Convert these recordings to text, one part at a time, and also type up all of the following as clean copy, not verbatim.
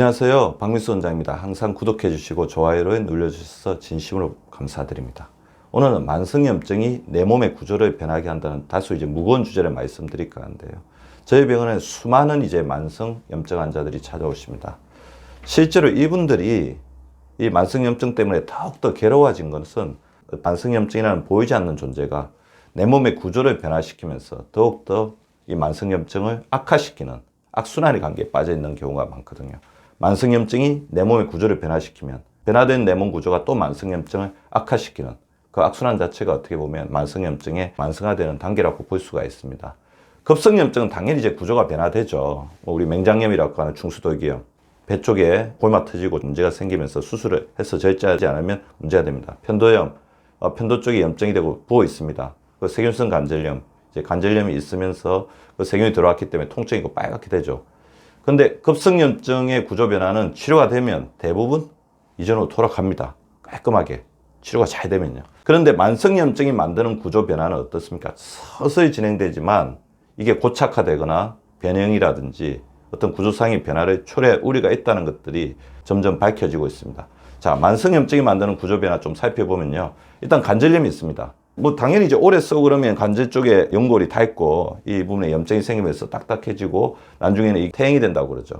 안녕하세요. 박민수 원장입니다. 항상 구독해 주시고 좋아요를 눌러주셔서 진심으로 감사드립니다. 오늘은 만성염증이 내 몸의 구조를 변하게 한다는 다소 무거운 주제를 말씀드릴까 하는데요. 저희 병원에 수많은 만성염증 환자들이 찾아오십니다. 실제로 이분들이 이 만성염증 때문에 더욱더 괴로워진 것은 만성염증이라는 보이지 않는 존재가 내 몸의 구조를 변화시키면서 더욱더 이 만성염증을 악화시키는 악순환의 관계에 빠져 있는 경우가 많거든요. 만성염증이 내 몸의 구조를 변화시키면 변화된 내 몸 구조가 또 만성염증을 악화시키는 그 악순환 자체가 어떻게 보면 만성염증의 만성화되는 단계라고 볼 수가 있습니다. 급성염증은 당연히 구조가 변화되죠. 우리 맹장염이라고 하는 중수도기염, 배 쪽에 골마 터지고 문제가 생기면서 수술을 해서 절제하지 않으면 문제가 됩니다. 편도염, 편도 쪽에 염증이 되고 부어 있습니다. 그 세균성 관절염, 관절염이 있으면서 그 세균이 들어왔기 때문에 통증이 있고 빨갛게 되죠. 근데 급성염증의 구조 변화는 치료가 되면 대부분 이전으로 돌아갑니다. 깔끔하게 치료가 잘 되면요. 그런데 만성염증이 만드는 구조 변화는 어떻습니까? 서서히 진행되지만 이게 고착화되거나 변형이라든지 어떤 구조상의 변화를 초래할 우려가 있다는 것들이 점점 밝혀지고 있습니다. 자, 만성염증이 만드는 구조 변화 좀 살펴보면요. 일단 관절염이 있습니다. 당연히 오래 쓰고 그러면 관절 쪽에 연골이 닳고 이 부분에 염증이 생기면서 딱딱해지고 나중에는 이 퇴행이 된다고 그러죠.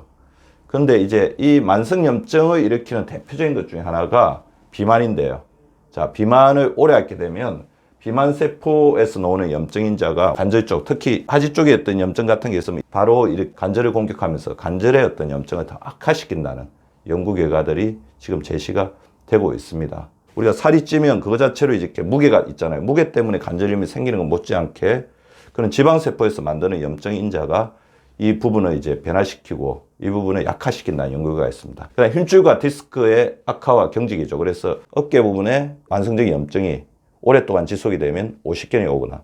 그런데 이 만성염증을 일으키는 대표적인 것 중에 하나가 비만인데요. 자, 비만을 오래 하게 되면 비만세포에서 나오는 염증인자가 관절 쪽, 특히 하지 쪽에 어떤 염증 같은 게 있으면 바로 관절을 공격하면서 관절의 어떤 염증을 더 악화시킨다는 연구 결과들이 지금 제시가 되고 있습니다. 우리가 살이 찌면 그거 자체로 이렇게 무게가 있잖아요. 무게 때문에 관절염이 생기는 건 못지않게 그런 지방세포에서 만드는 염증인자가 이 부분을 변화시키고 이 부분을 약화시킨다는 연구가 있습니다. 그다음 힘줄과 디스크의 악화와 경직이죠. 그래서 어깨 부분에 만성적인 염증이 오랫동안 지속이 되면 오십견이 오거나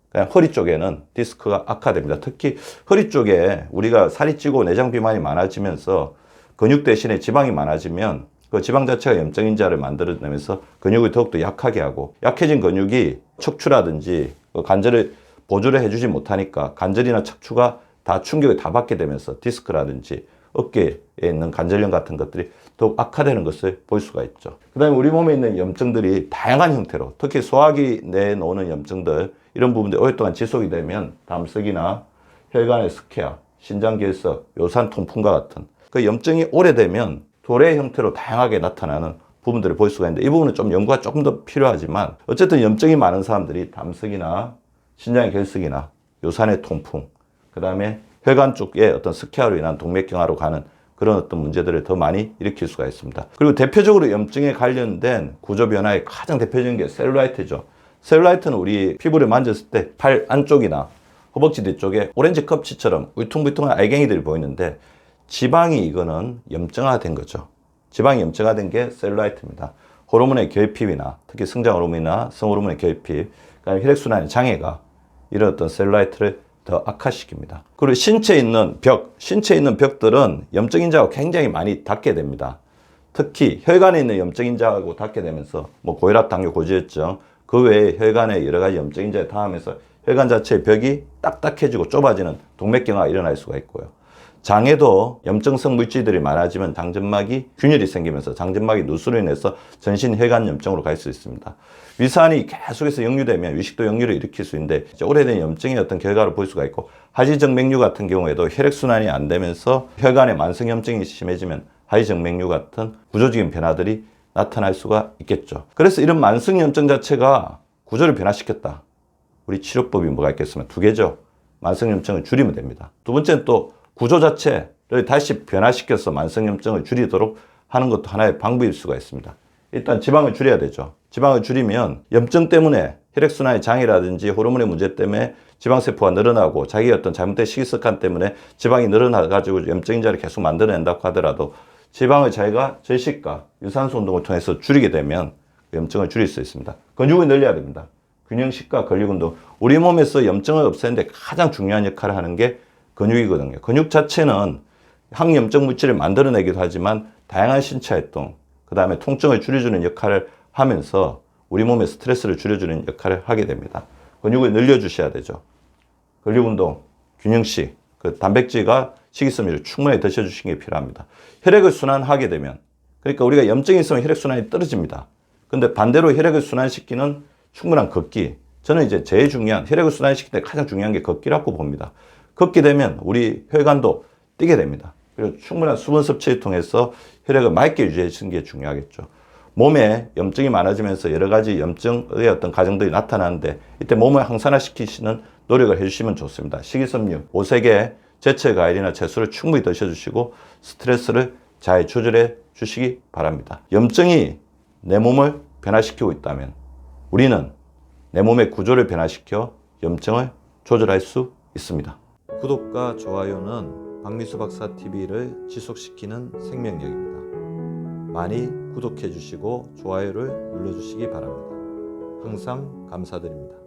그냥 허리 쪽에는 디스크가 악화됩니다. 특히 허리 쪽에 우리가 살이 찌고 내장 비만이 많아지면서 근육 대신에 지방이 많아지면 그 지방 자체가 염증인자를 만들어내면서 근육을 더욱더 약하게 하고 약해진 근육이 척추라든지 관절을 보조를 해주지 못하니까 관절이나 척추가 다 충격을 다 받게 되면서 디스크라든지 어깨에 있는 관절염 같은 것들이 더욱 악화되는 것을 볼 수가 있죠. 그 다음에 우리 몸에 있는 염증들이 다양한 형태로 특히 소화기 내에 나오는 염증들 이런 부분들이 오랫동안 지속이 되면 담석이나 혈관의 스케아, 신장결석, 요산 통풍과 같은 그 염증이 오래되면 돌의 형태로 다양하게 나타나는 부분들을 볼 수가 있는데 이 부분은 좀 연구가 조금 더 필요하지만 어쨌든 염증이 많은 사람들이 담석이나 신장의 결석이나 요산의 통풍 그 다음에 혈관 쪽에 어떤 스케아로 인한 동맥경화로 가는 그런 어떤 문제들을 더 많이 일으킬 수가 있습니다. 그리고 대표적으로 염증에 관련된 구조 변화의 가장 대표적인 게 셀룰라이트죠. 셀룰라이트는 우리 피부를 만졌을 때 팔 안쪽이나 허벅지 뒤쪽에 오렌지 껍질처럼 울퉁불퉁한 알갱이들이 보이는데 지방이 이거는 염증화된 거죠. 지방이 염증화된 게 셀룰라이트입니다. 호르몬의 결핍이나 특히 성장 호르몬이나 성호르몬의 결핍, 그다음에 혈액순환의 장애가 이런 어떤 셀룰라이트를 더 악화시킵니다. 그리고 신체에 있는 벽들은 염증인자하고 굉장히 많이 닿게 됩니다. 특히 혈관에 있는 염증인자하고 닿게 되면서 고혈압, 당뇨, 고지혈증 그 외에 혈관에 여러 가지 염증인자에 닿으면서 혈관 자체의 벽이 딱딱해지고 좁아지는 동맥경화가 일어날 수가 있고요. 장에도 염증성 물질들이 많아지면 장점막이 균열이 생기면서 장점막이 누수로 인해서 전신 혈관 염증으로 갈 수 있습니다. 위산이 계속해서 역류되면 위식도 역류를 일으킬 수 있는데 오래된 염증의 어떤 결과를 볼 수가 있고 하지정맥류 같은 경우에도 혈액순환이 안 되면서 혈관에 만성염증이 심해지면 하지정맥류 같은 구조적인 변화들이 나타날 수가 있겠죠. 그래서 이런 만성염증 자체가 구조를 변화시켰다. 우리 치료법이 뭐가 있겠으면 두 개죠. 만성염증을 줄이면 됩니다. 두 번째는 또 구조 자체를 다시 변화시켜서 만성염증을 줄이도록 하는 것도 하나의 방법일 수가 있습니다. 일단 지방을 줄여야 되죠. 지방을 줄이면 염증 때문에 혈액순환의 장애라든지 호르몬의 문제 때문에 지방세포가 늘어나고 자기의 어떤 잘못된 식이습관 때문에 지방이 늘어나가지고 염증인자를 계속 만들어낸다고 하더라도 지방을 자기가 절식과 유산소 운동을 통해서 줄이게 되면 염증을 줄일 수 있습니다. 근육을 늘려야 됩니다. 균형식과 근육운동. 우리 몸에서 염증을 없애는데 가장 중요한 역할을 하는 게 근육이거든요. 근육 자체는 항염증 물질을 만들어내기도 하지만 다양한 신체 활동, 그 다음에 통증을 줄여주는 역할을 하면서 우리 몸의 스트레스를 줄여주는 역할을 하게 됩니다. 근육을 늘려주셔야 되죠. 근육운동, 균형식, 그 단백질과 식이섬유를 충분히 드셔주시는 게 필요합니다. 혈액을 순환하게 되면, 그러니까 우리가 염증이 있으면 혈액순환이 떨어집니다. 근데 반대로 혈액을 순환시키는 충분한 걷기, 저는 이제 제일 중요한, 혈액을 순환시킬 때 가장 중요한 게 걷기라고 봅니다. 걷게 되면 우리 혈관도 뛰게 됩니다. 그리고 충분한 수분 섭취를 통해서 혈액을 맑게 유지해 주는 게 중요하겠죠. 몸에 염증이 많아지면서 여러 가지 염증의 어떤 과정들이 나타나는데, 이때 몸을 항산화시키시는 노력을 해주시면 좋습니다. 식이섬유, 오색의 제철 과일이나 채소를 충분히 드셔주시고 스트레스를 잘 조절해 주시기 바랍니다. 염증이 내 몸을 변화시키고 있다면 우리는 내 몸의 구조를 변화시켜 염증을 조절할 수 있습니다. 구독과 좋아요는 박미수 박사 TV를 지속시키는 생명력입니다. 많이 구독해 주시고 좋아요를 눌러 주시기 바랍니다. 항상 감사드립니다.